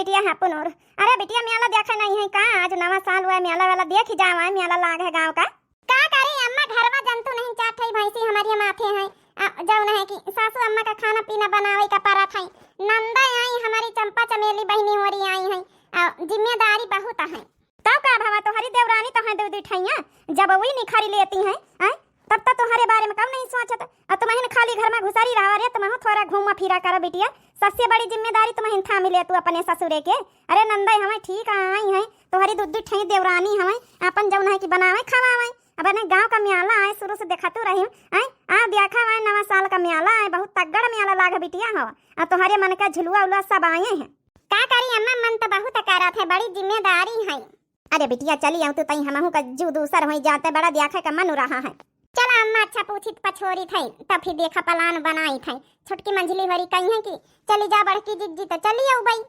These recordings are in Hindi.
बिटिया हापुन और अरे बिटिया मेला देखा नहीं है का? आज नवा साल हुआ, मेला वाला देख ही जावा, मेला लाग है गांव का। का करे अम्मा, घर में जंतु नहीं चाट है, भैंसी हमारी माथे है जौन है कि सासू अम्मा का खाना पीना बनावे का परत है। नंदा आई हमारी चंपा चमेली बहनी होरी आई है, जिम्मेदारी बहुत है। तब का भावा तुम्हारी देवरानी तो है दूध ठैया जब वही निखारी लेती हैं तब तक तुम्हारे बारे में कब नहीं सोचत। और तुम्हें खाली घर में घुसारी रहा रे, तुम्हें थोड़ा घूमा फिरा करो बिटिया। सबसे बड़ी जिम्मेदारी तुम्हें था मिले तू अपने ससुरे के। अरे नंदा हमें ठीक आई है, तुम्हारी दूध ठई देवरानी हमें अपन जौन है कि बनावे खवावे। अब ने गांव का मेला आए, शुरू से देखा तू रही आ देखा हुआ नवा साल का मेला आए, बहुत तगड़ मेला लाग बिटिया हो। और तुम्हारे मन का झुलुआ उलुआ सब आए हैं। का करी अम्मा, मन तो बहुत करत है, बड़ी जिम्मेदारी है। अरे बिटिया चली आऊं तो तई हमहू का जू दूसर हो जाते, बड़ा देखे का मन रहा है। चला अम्मा, अच्छा पूछित पछोरी थई तब फिर देखा प्लान बनाई थई। छोटकी मंझली हरी कही है कि चली जा, बड़की जिज्जी तो चली आऊ भाई।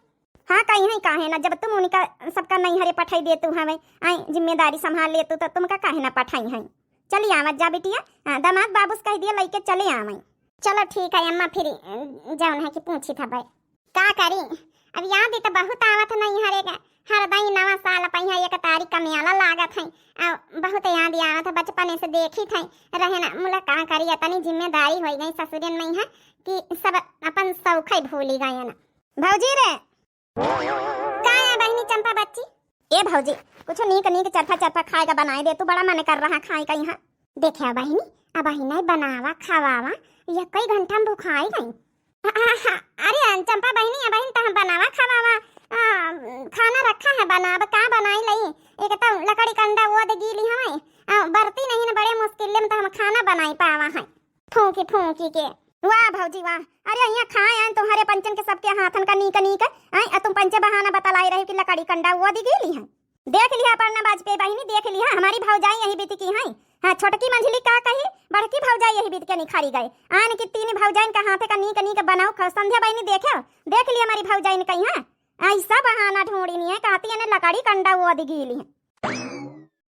हाँ कही है काहे ना, जब तुम उनका सबका नहीं हरे पठाई दे तू हमें आई जिम्मेदारी संभाल ले तू तो तुमका काहे ना पठाई है। चली आवत जा बिटिया, दामाद बाबूस कह दिया लइके चले आवे। चलो ठीक है अम्मा, फिर जौन है कि पूछी था भाई का करी। अब याद तो बहुत आवत नहीं हरेगा, हर दई नवा साल पहिया 1 तारीख का मेला लागत है, बहुत याद आवत है, बचपन से देखी थी रहे ना। मुला का करी, इतनी जिम्मेदारी हो गई ससुरन में है कि सब अपन सौखई भूली गए ना। भौजी रे का है बहनी चंपा बच्ची? ए भौजी कुछ नीक नीक चरफा चरफा खाएगा बनाए दे, तू बड़ा मन कर रहा खाए का यहाँ। देखिया बहनी अब ही बनावा खवावा, ये कई घंटा में भूखाई गई। अरे चंपा बहनी बहन तो बनावा खवावा खाना रखा है, बनाब का बनाई लई। एक तो लकड़ी कंडा वो दे गीली हमें बरती नहीं ना, बड़े मुश्किल में तो हम खाना बनाई पावा है फूंकी फूंकी के। वाह भौजी वाह, अरे यहाँ खाए आए तुम्हारे पंचन के सबके हाथन का नीक नीक आई, तुम पंचे बहाना बतलाई रहे कि लकड़ी कंडा वो दी गीली है। देख लिया पढ़ना बाजपेयी बहनी, देख लिया हमारी भौजाई यही बीत की है। हाँ छोटकी मंझली का कही, बड़की भौजाई यही बीत के निखारी गए आन की तीन भौजाइन का हाथे का नीक नीक बनाओ खाओ। संध्या बहनी देखो देख लिया हमारी भौजाई ने कही है ऐसा बहाना ढूंढी नहीं है, कहती है लकड़ी कंडा वो दी गीली है।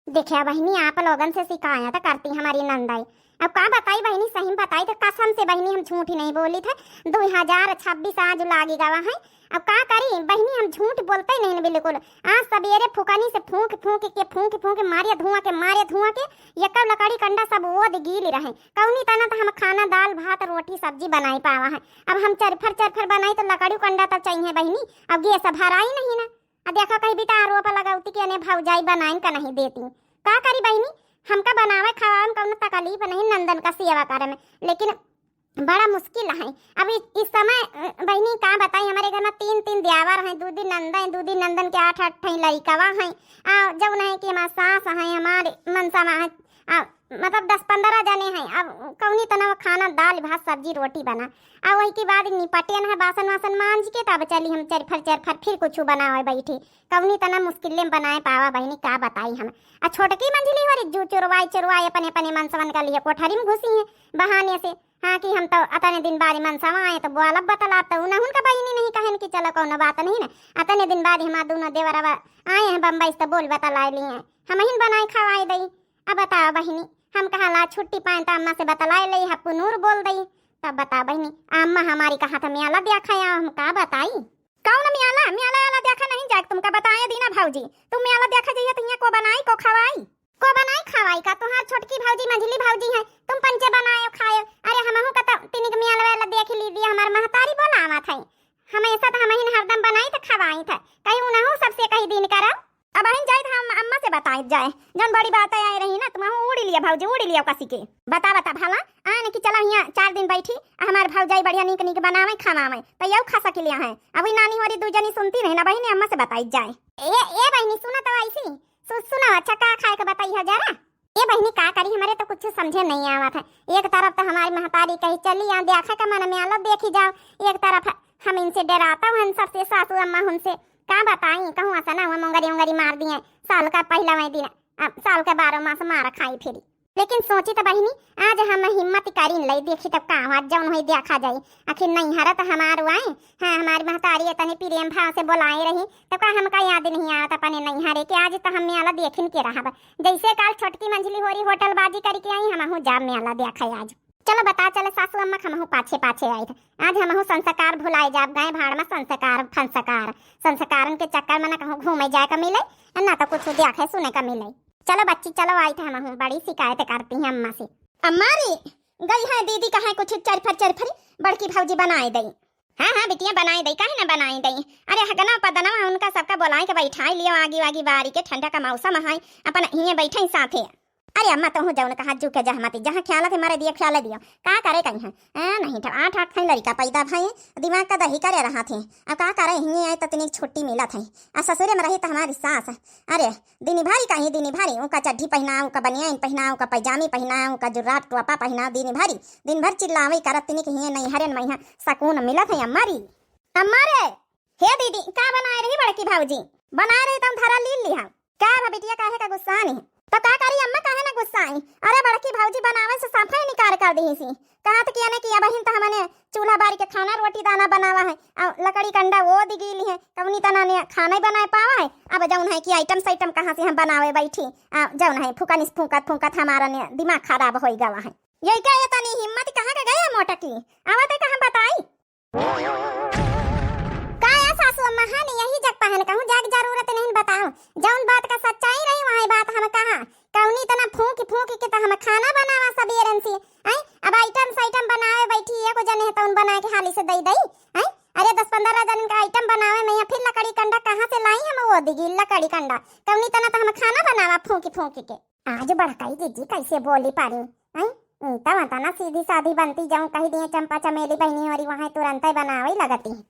देखिया बहनी आप लोगन से शिकायत करती हमारी नंदाई। अब का बताई बहनी, सही बताई तो कसम से बहनी हम झूठ ही नहीं बोली थे। 2026 आज लागी गवा है। अब का करी बहनी, हम झूठ बोलते ही नहीं बिल्कुल। आज सवेरे फुकनी से फूंक फूंक के मारे धुआं के ये कब लकड़ी कंडा सब वो गीली रहे। कौनी तना तो हम खाना दाल भात रोटी सब्जी बनाई पावा है। अब हम चरफर बनाई तो लकड़ी कंडा तो चाहिए बहनी। अब गैस भराई नहीं ना, अब देखो कहीं भी तो आरोप लगाउती कि अने भौजाई बनाइन का नहीं देती। का करी बहनी, हमका बनावे खवावे में कौनो तकलीफ नहीं, नंदन का सेवा करे में, लेकिन बड़ा मुश्किल है। अभी इस समय बहनी का बताई हमारे घर में 3 द्यावर हैं, 2 दिन नंदन के 8 ठई लइकवा हैं। जब नहीं कि हमारे सास हैं, हमारे मनसा में मतलब 10-15 जने हैं। अब कौनी तना खाना दाल भात सब्जी रोटी बना, अब वही के बाद निपटियन है बासन वासन मांझ के तब चली हम चरफर फिर कुछ बनावे बैठी। कौनी तना मुश्किल में बनाए पावा बहनी, का बताई हम। छोटकी मंझली हो जू चुरवाई अपने मनसवन का लिए कोठरी में घुसी है बहाने से। हाँ कि हम तो अतने दिन बाद मनसवा आए तो बोला बतला तो उनका बहनी नहीं कहन कि चलो कौन बात नहीं ना। अतने दिन बाद हमारे दोनों देवर आए हैं बम्बई से, बोल बतला लिए हम ही बनाए खवाई दई। अब बताओ बहनी, हम कहा ला छुट्टी पाए तो अम्मा से बतलाए लई हप्पू नूर बोल दई। तब बता बहनी अम्मा हमारी कहा था मेला देखा, हम का बताई कौन मेला देखा नहीं जाए तुमका बताया दीना भौजी। तुम मेला देखा जाइए तो को बनाई को बनाई खवाई का तुम्हार छोटकी भौजी मंझली भौजी है, तुम पंचे बनाए खाए। अरे हमहू का तो तिनिक मेला वाला देख लीजिए, हमार महतारी बोलावा था हमेशा तो हम ही हरदम बनाई तो खवाई था, कहीं उनहू सबसे कहीं दिन करा। अब हम जाए हम अम्मा से बताई जाए, जन बड़ी बात आई रही ना तुम उड़ी लिया भौजी उड़ी लिया कसी के बता भला आने की चला यहाँ 4 दिन बैठी हमारे भौजाई बढ़िया नीक नीक बनावे खावावे तो यू खा सके लिया है। अभी नानी हमारी 2 जनी सुनती नहीं ना बहनी, अम्मा से बताई जाए। ए बहनी सुना तो ऐसी सुना अच्छा का खाए का बताई है जरा। ये बहनी का करी हमारे तो कुछ समझे नहीं आवा था। एक तरफ तो हमारी महतारी कही चली यहाँ देखा का मन में आलो देखी जाओ, एक तरफ हम इनसे डराता हूँ सबसे सासू अम्मा उनसे का बताई कहूँ ऐसा ना हुआ मुंगरी मार दिए साल का पहला वही दिन, अब साल के 12 मास मार खाई फिर। लेकिन सोची तो बहनी आज हम हिम्मत करी लई देखी तब का आज जौन हुई देखा जाई। आखिर नहीं हरत हमार आए हाँ हमारी महतारी इतने प्रेम भाव से बुलाए रही तब का हमका याद नहीं आवत अपने नहीं हरे कि आज तो हम मेला देखिन के रहा। जैसे काल छोटकी मंझली होरी होटल बाजी करके आई हम जा मेला देखा आज। चलो बता चले सासू अम्मा हमहू पाछे पाछे आई थे। आज हमहू संस्कार भुलाए जाब गए भाड़ में संस्कार फंसकार संस्कारन के चक्कर में ना कहूँ घूमे जाए का मिले ना तो कुछ देखे सुने का मिले। चलो बच्ची चलो आई थे हमहू बड़ी शिकायत करती हैं अम्मा से। अम्मा रे गई है दीदी कहा कुछ चरफरी बड़की भौजी बनाए दई। हाँ बिटिया बनाई दई काहे ना बनाई दई। अरे हगना पदना उनका सबका बोलाए के बैठाई लियो आगी वागी बारी के ठंडा का मौसम है अपन हिये बैठे साथे। अरे अम्मा तो हूँ जौन कहा झुके जहमती जहाँ ख्याल थे मारे दिए ख्याल दियो का करे कहीं है नहीं तो 8 खई लड़का पैदा भाई दिमाग का दही करे रहा थे। अब का करे हिये आए तनी छुट्टी मिला था आ ससुरे में रही तो हमारी सास। अरे दिन भारी कहीं दिन भारी उनका चड्ढी पहना उनका बनियान पहना उनका पैजामी पहना उनका जुर्रात टोपा पहना दिन भर चिल्लावे करत तनी हिये नहीं हरे नहीं सकून मिला था अम्मा रे हे दीदी का बनाए रही बड़की भाजी बना रही तुम धरा ली लिहा का बिटिया काहे का गुस्सा नहीं तो का करी अम्मा काहे ना गुस्सा आई। अरे बड़की भौजी बनावे से साफा ही निकार कर दी सी कहा किया ने किया बहिन तो हमने चूल्हा बारी के खाना रोटी दाना बनावा है और लकड़ी कंडा वो दिगीली है कवनी तना ने खाना ही बनाए पावा है। अब जौन है कि आइटम कहाँ से हम बनावे बैठी जौन है फूकत हमारा ने दिमाग खराब हो गवा है। यही क्या ये तनी हिम्मत कहाँ का गया मोटकी आवत कहाँ बताई सासू अम्मा हाँ नहीं यही जग पहन कहूँ जग जरूरत नहीं बताओ जौन बात का सच्चाई रही वही बात हम कहा कौनी तना फूक के तो हम खाना बनावा सबेरन से आई अब आइटम बनावे बैठी एको जने है तो उन बना के हाली से दई आई। अरे 10-15 जन का आइटम बनावे मैं फिर लकड़ी कंडा कहाँ से लाई हम वो दिगी लकड़ी कंडा कौनी तना तो हम खाना बनावा फूक के आज बड़काई दीदी कैसे बोली पारी आई तब तना सीधी साधी बनती जाऊं कही दिए चंपा चमेली बहनी और वहां तुरंत ही बनावे लगती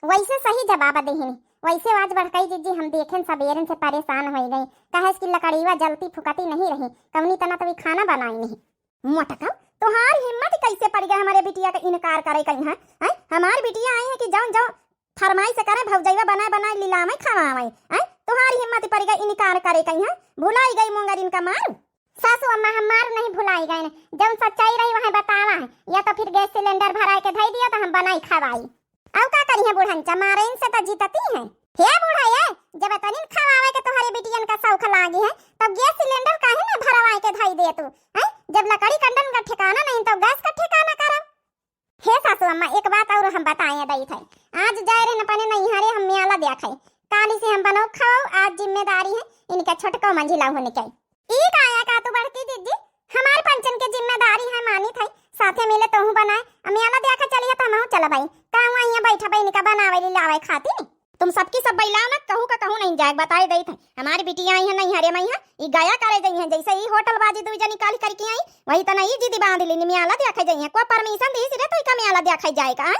वैसे सही जवाब देहिनी। वैसे आज बड़काई जीजी हम देखें सबेरन से परेशान हो गई कहे इसकी लकड़ीवा जलती फुकती नहीं रही कवनी तना तभी खाना बनाई नहीं। मोटका तोहार हिम्मत कैसे पड़ गया हमारे बिटिया का इनकार करे कहीं है हमारी बिटिया आई है कि जाओ फरमाई से करे भौजैया बनाए लीलामे खवावे तोहारी हिम्मत पड़ गई इनकार करे कहीं भुलाई गई मोंगर इनका मार। सासू अम्मा हम मार नहीं भुलाई गए जब सच्चाई रही वहाँ बतावा है या तो फिर गैस सिलेंडर भरा के धई दिया तो हम बनाई खवाई। अब का करी है बुढ़नचा मारे इनसे तो जीतती है हे बूढ़ा ये जब तनिन खवावे के तुम्हारे बिटियन का शौक लागी है तब गैस सिलेंडर काहे ना भरवाए के धई दे तू हैं जब लकड़ी कंडन का ठिकाना नहीं तो गैस का ठिकाना करब। हे सासू अम्मा एक बात और हम बताए दई थे आज जाए रे न पने नहीं हारे हम म्याला देखे काली से हम बनाओ खाओ आज जिम्मेदारी है इनका छोटको मंजिला होने के ई काया का तू बड़की दीदी हमारे पंचन के जिम्मेदारी है मानी थई साथे मिले तो हूं बनाए म्याला देखा चलिए तो हम चला भाई कहूँ यहाँ बैठा बहन का बनावे लावे खाती नहीं तुम सबकी सब बैलाओ ना कहूँ का कहूँ नहीं जाए बताए दई थे हमारी बिटिया आई है नहीं हरे मैया ये गाया करे गई है जैसे ही होटल बाजी दुई जनी काली करके आई वही तो नहीं जीदी बांध ली म्याला देखा जाइए कोई परमिशन दी रे तो का म्याला देखा जाएगा।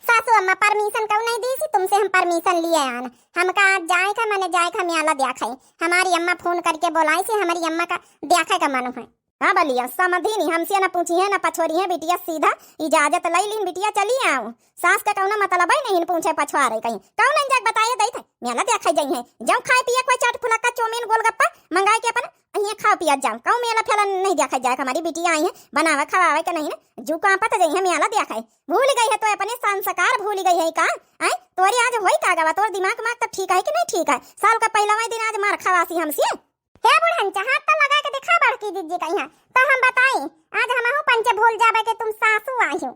सासू अम्मा परमिशन क्यों नहीं दी सी तुमसे हम परमिशन लिए आना हमका आज जाए का मैंने जाए का म्याला देखा हमारी अम्मा फोन करके बोलाई सी हमारी अम्मा का देखा का मन है। हाँ बलिया समझी नहीं हमसे ना पूछी है ना पछोरी है बिटिया सीधा इजाजत लई लीन बिटिया चली आओ सास का कौना मतलब है नहीं पूछे पछुआ रही कहीं कौन जाग बताइए दई थे मेला देखा जाई है जाओ खाए पिए कोई चाट फुलक्का चौमीन गोलगप्पा मंगाए के अपन यहाँ खा पिया जाओ कहूँ मेला फेला नहीं देखा जाए हमारी बिटिया आई है बनावे खवावे के नहीं ना जू कहाँ पता जाई है मेला देखा भूल गई है तो अपने संस्कार भूल गई है का आई तोरी आज होई का गवा तोर दिमाग तो ठीक है कि नहीं ठीक है साल का पहला दिन आज मार खवासी हमसे हे बुढ़न हाथ तो लगा के दिखा बड़की दीदी का यहाँ तो हम बताई आज हम पंचे भूल जावे के तुम सासू आई हो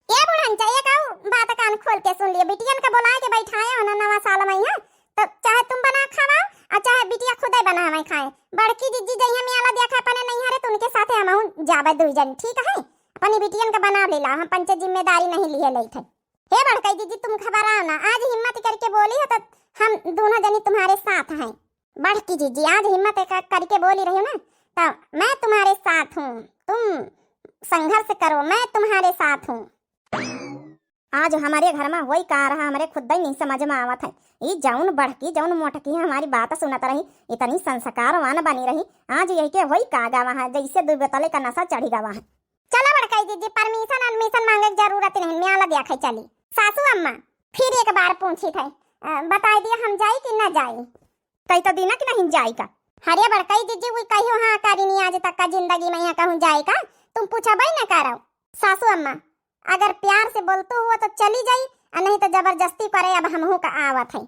ये बुढ़न ये कहू बात कान खोल के सुन लियो बिटियन का बुलाए के बैठाए हो ना नवा साल में यहाँ तो चाहे तुम बना खावा और चाहे बिटिया खुद ही बनावे खाए बड़की दीदी जइया म्याला देखा अपने नहीं हरे तो उनके साथे हम जावे दुई जन ठीक है अपनी बिटियन का बना लेला हम पंचे जिम्मेदारी नहीं लिए लई थे। हे बड़की दीदी तुम घबराओ ना आज हिम्मत करके बोली हो तो हम दोनों जनी तुम्हारे साथ हैं। बड़की जीजी आज हिम्मत करके बोली रही हो ना तो मैं तुम्हारे साथ हूँ तुम संघर्ष करो मैं तुम्हारे साथ हूँ। आज हमारे घर में वही कह रहा हमारे खुद ही नहीं समझ में आवत है ये जौन बढ़की जौन मोटकी है हमारी बात सुनत रही इतनी संस्कारवान बनी रही आज यही के वही का गवा है जैसे दो बोतले का नशा चढ़ी गवा है। चलो बड़काई दीदी परमिशन एडमिशन मांगे की जरूरत नहीं म्याला देखे चली। सासू अम्मा फिर एक बार पूछी थे बता दिया हम जाई कि न जाई कई तो दीना कि नहीं जाई का हरे बड़काई दीदी वही कही हाँ करी नहीं आज तक का जिंदगी में यहाँ कहूँ जाए का तुम पूछा भाई न करो। सासू अम्मा अगर प्यार से बोलते हुआ तो चली जाई नहीं तो जबरदस्ती करे अब हमहू का आवत है।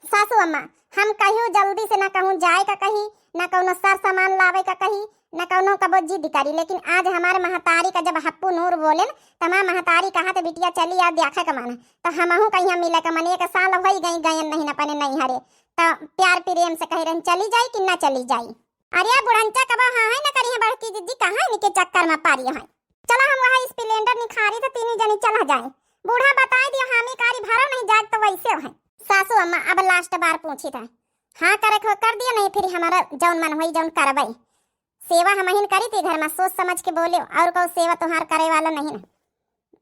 सासू अम्मा हम कहियो जल्दी से ना कहूँ जाए का कहीं ना कहूँ सर सामान लावे का कहीं न कौनो कबो जिद करी। लेकिन आज हमारे महतारी का जब हप्पू नूर बोले न तो हमार महतारी कहा तो बिटिया चली आ देखा का माना तो हमहू कहीं मिले का मन। एक साल हो गई गयन नहीं अपने नहीं हरे तो प्यार प्रेम से कह रहे चली जाई कि ना चली जाई। अरे बुढ़ंचा कबा हाँ है ना करी है बड़की दीदी कहाँ इनके चक्कर में पारी है। चला हम वहाँ स्प्लेंडर निखारी तो तीनों जनी चला जाए। बूढ़ा बता दिया हामी कारी भरो नहीं जाग तो वैसे है। सासू अम्मा अब लास्ट बार पूछी था हाँ करे कर दिया नहीं फिर हमारा जौन मन हुई जौन करवाई। सेवा हम ही करी थी घर में सोच समझ के बोले और को सेवा तुम्हार करे वाला नहीं ना।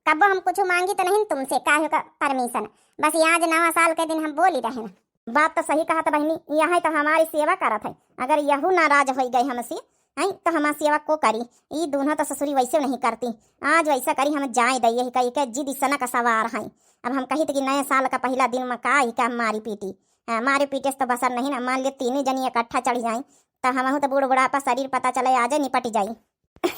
कब हम कुछ मांगी तो नहीं तुमसे काहे का परमिशन। बस आज नवा साल के दिन हम बोली रहे ना। बात तो सही कहा था बहनी यह तो हमारी सेवा करत है। अगर यहू नाराज हो गई हमसे है तो हमारी सेवा को करी। ये दोनों तो ससुरी वैसे नहीं करती। आज वैसा करी हम जाए दी यही कही के जिद सना का सवार है। अब हम कही थे कि नए साल का पहला दिन में का ही का मारी पीटी मारे पीटे से तो बसर नहीं ना। मान लिया तीनों जनी इकट्ठा चढ़ जाए तो हम तो बूढ़ बुढ़ापा शरीर पता चले आ जाए निपट जाई।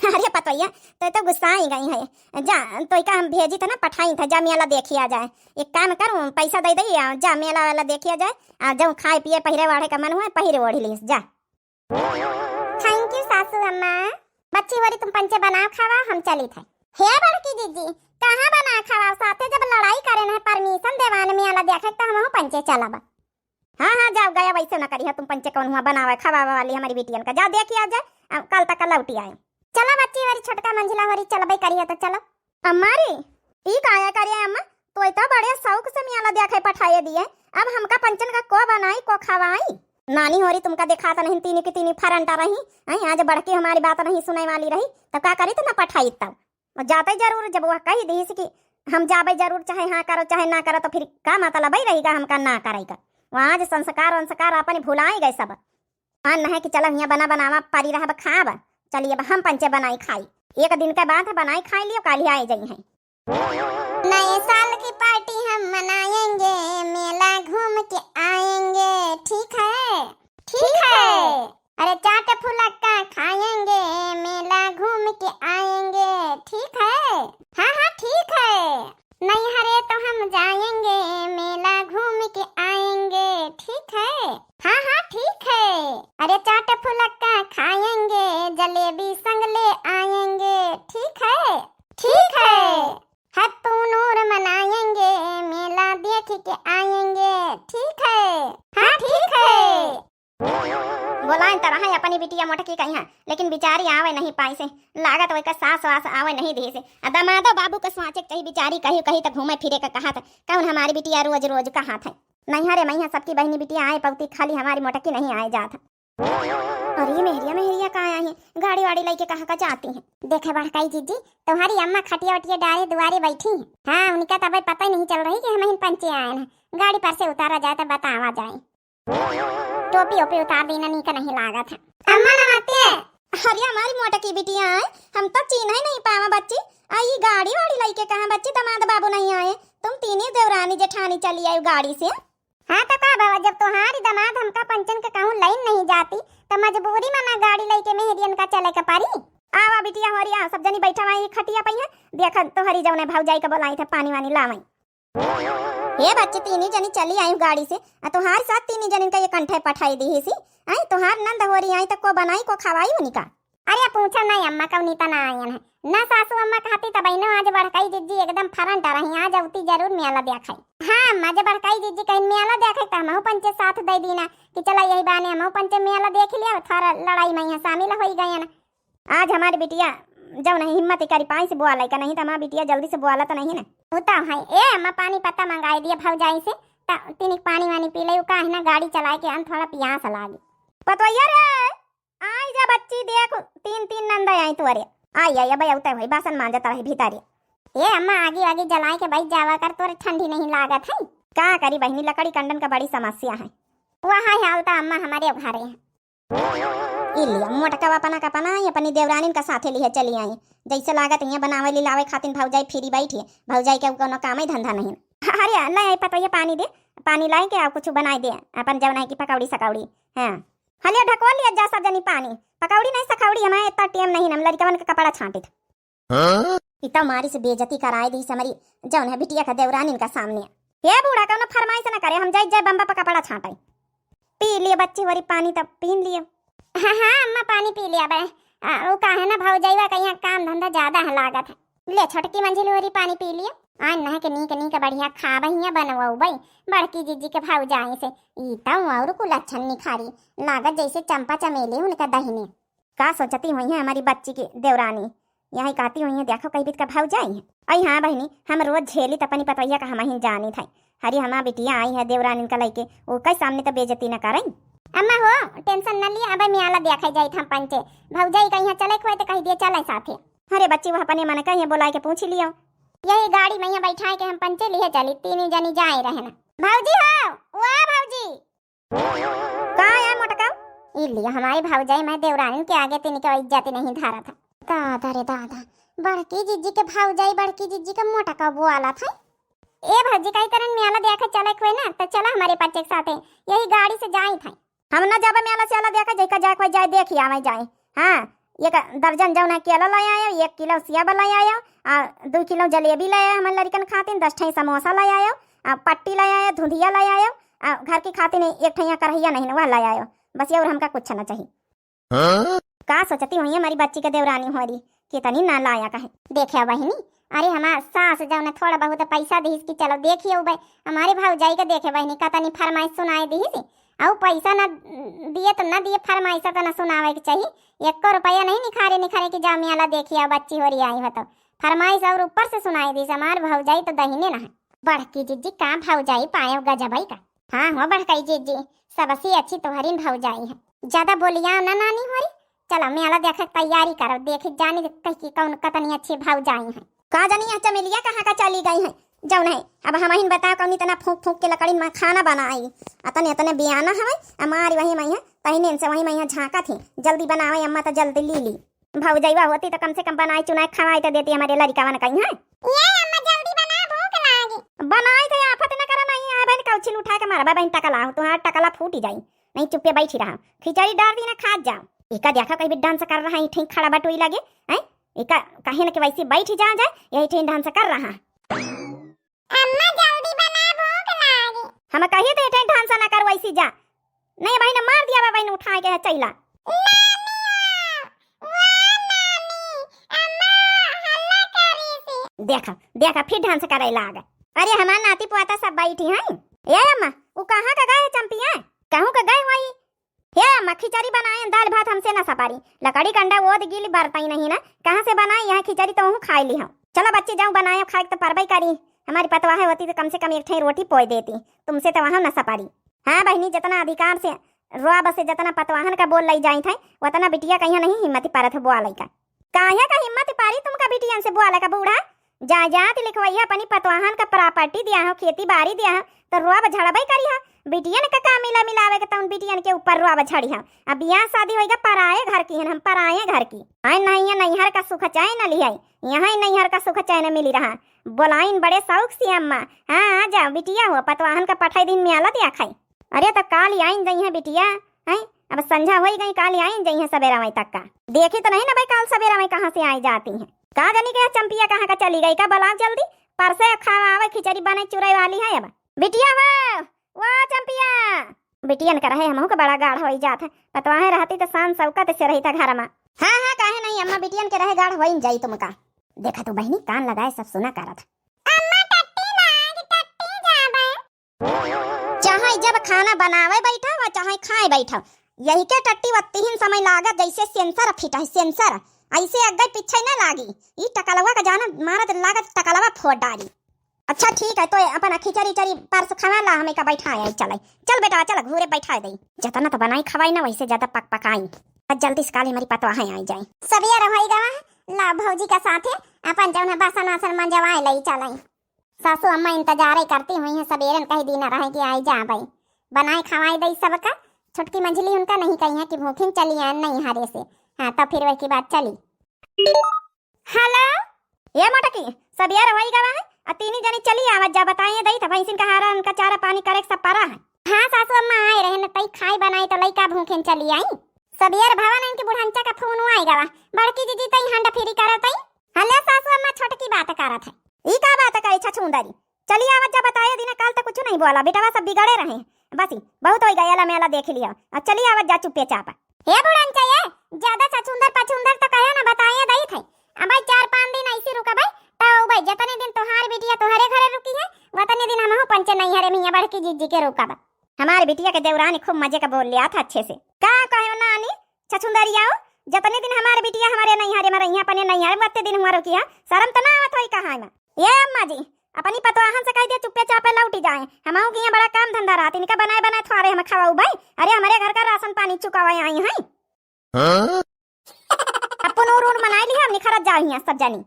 अरे पतैया तो गुस्सा ही गई है। जा तो का हम भेजी था ना पठाई था जा मेला देखिया जाए। एक काम करूँ पैसा दे दी जा मेला वाला देखिया जाए। जब खाए पिए पहिरे वाढ़े का मन हुआ पहिरे ओढ़ ली जा। थैंक यू सासू अम्मा। बच्ची वाली तुम पंचे बना खावा हम चली थे। हे बड़की दीदी कहाँ बना खावा साथे जब लड़ाई करे ना परमिशन देवान मेला देखे तो हम पंचे चलाबा। हाँ हाँ जाओ गया वैसे ना करी है तुम पंचे कौन हुआ बनावा खवावा वाली हमारी बेटियन का जा देखिए आ जाए कल तक लौटी आए। चलो बच्ची वाली छोटका मंजिला वाली चल भाई करिए तो चलो। अम्मा रे ई काया करिए अम्मा तो इतना बड़े शौक से मेला देखे पठाए दिए। अब हमका पंचन का को बनाई को खवाई। नानी हो रही तुमका देखा तो नहीं तीनी की तीनी फरंटा रही आज बड़की हमारी बात नहीं सुने वाली रही तो क्या करी तो ना पठाई तब जाते जरूर जब वह कही दी कि हम जाबे जरूर चाहे हाँ करो चाहे ना करो तो फिर का मतलब ही रहेगा हमका ना करेगा। वहाँ आज संस्कार अपने भुलाए गए सब। हाँ न है कि चलो यहाँ बनावा पारी रहा खाब चलिए हम पंचे बनाई खाई। एक दिन के बाद बनाई खाई लियो काली आए जाई है। नए साल की पार्टी हम मनाएंगे मेला घूम के आएंगे ठीक है ठीक है। अरे चाट फुलक्का खाएंगे मेला घूम के आएंगे ठीक है। हाँ हाँ ठीक है। नहीं हरे तो हम जाएंगे मेला घूम के आएंगे ठीक है। हाँ हाँ ठीक है। अरे चाट फुलक्का खाएंगे जलेबी संग ले आएंगे ठीक है ठीक है। हैप्पी नूर मनाएंगे मेला देख के आएंगे ठीक है। हाँ ठीक है। बोलाएं तरह है अपनी बिटिया मोटकी कहीं है लेकिन बेचारी आवे नहीं पाई से लागत वही का सास वास आवे नहीं दी से दमादो बाबू का स्वाचे कहीं बेचारी कहीं कहीं तक घूमे फिरे का कहा था कौन हमारी बिटिया रोज रोज कहा था। नहीं हरे मैया सबकी बहनी बिटिया आए पवती खाली हमारी मोटकी नहीं आए जाता। और ये मेहरिया कहाँ आई है गाड़ी वाड़ी लेके कहाँ का जाती है। देखे बड़काई जीजी तुम्हारी अम्मा खटिया वटिया डाले दुआरे बैठी है। हाँ उनका तो अभी पता ही नहीं चल रही कि हम पंचे आए हैं। गाड़ी पर से उतारा जाए तो बतावा जाए। टोपी ओपी उतार देना नी का नहीं लागा था। अम्मा नमस्ते। अरे हमारी मोटकी बिटिया आए हम तो चीन ही नहीं पावा बच्ची आई गाड़ी वाड़ी लेके कहाँ बच्ची दमाद बाबू नहीं आए तुम तीनों देवरानी जेठानी चली आई गाड़ी से। हाँ तो का बाबा जब तुम्हारी दमाद हमका पंचन के कहूँ लाइन नहीं जाती तो मजबूरी में ना गाड़ी लेके मेहरियन का चले के पारी। आवा बिटिया हमारी आ सब जनी बैठा वहीं खटिया पई है देखा तो हरी जौने भौजाई का बोलाई थे पानी वानी लावई। ये बच्चे तीनों जनी चली आई गाड़ी से तुम्हारे साथ तीनों जनी का ये कंठे पठाई दी सी आई तुम्हार नंद हो रही आई तो को बनाई को खवाई उनका। अरे पूछा नहीं अम्मा कब नीता ना आयन है ना सासू अम्मा कहती तब बहनों आज बड़काई जीजी एकदम फरंटा रही आज अवती जरूर मेला देखाई। हाँ अम्मा जब बड़काई जीजी कहीं मेला देखे तो हम पंचे साथ दे दीना कि चला यही बाने हम पंचे मेला देख लिया थोड़ा लड़ाई में शामिल हो गई ना। आज हमारी बिटिया जब नहीं हिम्मत करी पाई से बुआ का नहीं तो हमारी बिटिया जल्दी से बुआला तो नहीं ना होता है। ए अम्मा पानी पत्ता मंगाई दिया भौजाई से तीन पानी वानी पी ले का है ना गाड़ी चलाए के अन थोड़ा प्यास लागी। पतोया रे आई जा बच्ची देख तीन नंद आई तुअरे आई आई भाई उतर भाई बासन मांजता रही भीतर। ए अम्मा आगे आगे जलाए के भाई जावा कर तोरे ठंडी नहीं लागत है। का करी बहनी लकड़ी कंडन का बड़ी समस्या है। वहाँ हालता अम्मा हमारे घरे है इलिया मोटका अपना अपनी देवरानी का साथे लिए चली आई जैसे लागत यहाँ बनावे ली लावे खातिन भौजाई फिरी बैठी भौजाई के कोनो काम ही धंधा नहीं। अरे नहीं पता ये पानी दे पानी लाई के कुछ बनाई दे अपन जवना की पकौड़ी सकौड़ी। हाँ हलिया ढकवा लिया जा सब जनी पानी पकौड़ी नहीं सकौड़ी हमारे इतना टाइम नहीं हम लड़कवन का कपड़ा छांटे था इतना मारी से बेइज्जती कराए दी हमारी जौन है बिटिया का देवरानी का सामने। ये बूढ़ा कौन फरमाइश ना करे हम जाए बम्बा पर कपड़ा छांटे पी लिए बच्ची वरी पानी तब पीन लिए। हाँ हाँ अम्मा पानी पी लिया बे वो काहे ना भौजाइवा का यहाँ काम धंधा ज्यादा है लागत है। ले छोटकी मंजिल ओरी पानी पी लिया। आ नह के नीक बढ़िया खावा हिया बनवाऊ भाई बड़की जीजी के भौजाई से। ई त और कुल अच्छा निखारी लागत जैसे चंपा चमेली उनका दहिने। का सोचती हुई है हमारी बच्ची की देवरानी यही कहती हुई है देखो कई बीत का भौजाई है। अई हाँ बहनी हम रोज झेली तपनी पतवैया का हम ही जानी था। हरी हमारा बिटिया आई है देवरानी का लइके वो कई सामने तो बेइज्जती न करई। अम्मा हो टेंशन न लिया अब मियाला देखा जाई हम पंचे भौजाई का यहाँ चले खोए तो कह दिए चले साथे। अरे बच्ची वो अपने मन कहीं बुला के पूछ लियो यही गाड़ी में यहाँ बैठा के हम पंचे लिए चली तीन जनी जाए रहना। भौजी हो वाह भौजी का है मोटका इलिया हमारी भौजाई मैं देवरानी के आगे तीन के इज्जत नहीं धारा था। दादा रे दादा बड़की जीजी के भौजाई बड़की जीजी का मोटका बुआला था। ए भौजी कई तरह मियाला देखा चले खोए ना तो चला हमारे पास एक साथ यही गाड़ी से जाई था। हम ना जाबे मियाला से आला देखा जैका जाए कोई जाए देखी आवे जाए। हाँ एक दर्जन जौना केला लाई आयो 1 किलो सियाबा लाई आयो 2 किलो जलेबी लाई आयो हमन लड़कन खातिन 10 ठई समोसा लाई आयो पट्टी लाई आयो धुंधिया लाई आयो घर की खातिन 1 ठैया करहिया नहीं वह लाई आयो बस ये और हमका कुछ ना चाहिए। का सोचती हुई हमारी बच्ची के देवरानी हो रही कितनी ना लाया कहे देखे बहिनी। अरे हमार सास जौन थोड़ा बहुत पैसा दी कि चलो देखिए भाई हमारे भौजाई के देखे बहिनी कतनी फरमाइश सुनाए दी और पैसा ना दिए तो ना दिए फरमाइश तो ना सुनावे के चाहिए। 1 रुपया नहीं निखारे कि जा मियाला देखिए बच्ची हो रही आई हो तो फरमाइश और ऊपर से सुनाई दी हमार भौजाई तो दहीने ना है। बड़की जीजी का भौजाई पाए गजबाई का। हाँ हो बड़कई जीजी सबसे अच्छी तुम्हारी भौजाई है ज्यादा बोलिया ना नानी हो रही। चलो मियाला देखे तैयारी करो देखे जानी कहीं कौन कतनी अच्छी भौजाई है। का जानी चमेलिया कहाँ का चली गई है जौन है अब हम ही बताओ कौन इतना फूक के लकड़ी में खाना बनाई अतने बियाना हमें हमारी वही मैया पहने से वही मैया झाँका थी जल्दी बनावे अम्मा तो जल्दी ली भौजैया होती तो कम से कम बनाई चुनाई खवाई तो देती हमारे लड़का बन कहीं है बनाई थे आफत न करा नहीं है बहन कौछिल उठा के मारा बहन टकला तुम्हारा टकला फूट जाई नहीं चुपके बैठी रहा खिचड़ी डाल दी ना खा जाओ। एका देखा कहीं डांस कर रहा है ठीक खड़ा बटोई लगे है एका कहीं न के वैसे बैठी जा जाए यही ठीक डांस कर रहा। अम्मा जल्दी बना भूख लागी हम कहिए तो ठीक डांस ना कर वैसी जा नहीं बहन मार दिया बहन उठा के चला देखा देखा फिर डांस करे लाग। अरे हमार नाती पोता सब बैठी हैं। ए अम्मा वो कहाँ का गए चंपिया कहूँ का गए वही हे अम्मा खिचड़ी बनाए दाल भात हमसे ना सपारी लकड़ी कंडा वो गिली बरता ही नहीं ना कहाँ से बनाई यहाँ खिचड़ी तो खाई ली हूँ। चलो बच्चे जाऊँ बनाए खाए तो परबई करी हमारी पतवाह होती तो कम से कम 1 ठे रोटी पोई देती तुमसे तो वहाँ न सपारी। हाँ बहनी जितना अधिकार से रोब से जितना पतवाहन का बोल लाई जाई था उतना बिटिया कहीं नहीं हिम्मत पारत बुआ लाई का काहे का हिम्मत पारी तुमका बिटिया से बुआ ला का बूढ़ा जायदाद लिखवैया अपनी पतवाहन का प्रॉपर्टी दिया हो खेती बाड़ी दिया हो तो रोब झड़बई करी हा बिटियन का काम मिलावे के तउन बिटियन के ऊपर रोब झड़ी हा। अब बियाह शादी होएगा पराए घर की है हम पराए घर की आए नहीं नैहर का सुख चाय न लियाई यहाँ नैहर का सुख चाय न मिली रहा बोलाइन बड़े शौक से अम्मा। हाँ आ जाओ बिटिया हो पतवाहन का पठाई दिन में आला दिया खाई। अरे तो काल आइन गई है बिटिया है अब संझा हो गई काल आइन गई है सवेरा वही तक का देखी तो नहीं ना भाई काल सवेरा वही कहाँ से आई जाती है कहा जानी क्या चंपिया कहाँ का चली गई का बुलाओ जल्दी परसे खावा खिचड़ी बने चुराई वाली है। अब बिटिया वाह चंपिया बिटियन का रहे हमहू का बड़ा गाढ़ हो जात है पतवाहे रहती तो शान शौकत से रही था घर में। हाँ हाँ काहे नहीं अम्मा बिटियन के रहे गाढ़ हो जाई तुमका देखा तो बहनी कान लगाए सब सुना करा था। चाहे जब खाना बनावे बैठा व चाहे खाए बैठा यही के टट्टी वत्ती ही समय लागत जैसे सेंसर फिट है सेंसर ऐसे अग्गे पीछे न लागी ई टकलवा का जाना मारत लागत टकलवा फोड़ डाली। अच्छा ठीक है तो अपन खिचड़ी चरी परस खवा ला हमें का बैठाए चल चल बेटा चल घूरे बैठा दई जितना तो बनाई खवाई ना वैसे ज्यादा पक पकाई जल्दी से काली हमारी पतवाह आई जाए सबिया रहोई गवा ला भौजी का साथे अपन जौन बासन वासन मंजवाए लई चलाई सासू अम्मा इंतजार करती हुई है सबेरन कही दिन रहे कि आई जा भाई बनाए खवाई दई सबका छुटकी मंझली उनका नहीं कही है कि भूखिन चली आन नहीं हारे से। हाँ तब फिर वही की बात चली। हेलो ये मोटकी सबिया रहोई गवा है तीन जनी चली आवाज जा बताइए दई था भैंसिन का हारा उनका चारा पानी करे सब पारा है। हाँ सासू अम्मा आए रहे न तई खाई बनाई तो लइका भूखिन चली आई सबियर भवन इनकी बुढ़ंचा का फोन आई गवा बड़की जीजी तई हंडा फेरी करत आई। हले सासू अम्मा छोटकी बात करत है ई का बात करे छछुंदरी चली आवाज जा बताइए दिन काल तक कुछ नहीं बोला बेटा सब बिगड़े रहे बस बहुत हो गया मेला देख लिया अब चली आवाज जा चुपे चापा। हे बुढ़ंचा ये ज्यादा छछुंदर पछुंदर तो कहे ना बताए दई थे। अब भाई 4-5 दिन ऐसे रुका भाई तो भाई जतने दिन तोहार बिटिया तोहरे घरे रुकी है वतने दिन हमहू पंचे नहीं हरे मियां बढ़ की जीजी के रुका बा। हमारी बिटिया के देवरानी खूब मजे का बोल लिया था अच्छे से। का कहो नानी छछुंदरियाओ जतने दिन हमारे बिटिया हमारे नहीं हरे मरे यहाँ पने नहीं हरे वतने दिन हुआ रुकी है शर्म तो ना आवत होई कहां में। ये अम्मा जी अपनी पतवाहन से कह दिया चुप्पे चापे लौटी जाए हमहू के यहाँ बड़ा काम धंधा रहा इनका बनाए बनाए थोड़े हम खवाऊ भाई। अरे हमारे घर का राशन पानी चुकावा आई है अपन और मनाई ली हम निखरत जाओ यहाँ सब जानी।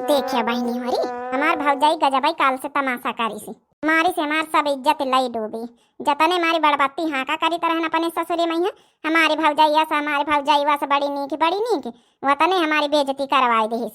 देखिए बहनी हमारी हमार भौजाई गजबाई काल से तमाशा करी सी हमारी से हमार सब इज्जत लाई डूबी जतने हमारी बड़बत्ती हाँका करी तरह अपने ससुरे में है हमारी भौजाइया से हमारी भौजाइवा से बड़ी नीक वतने हमारी बेइज्जती करवाई दी।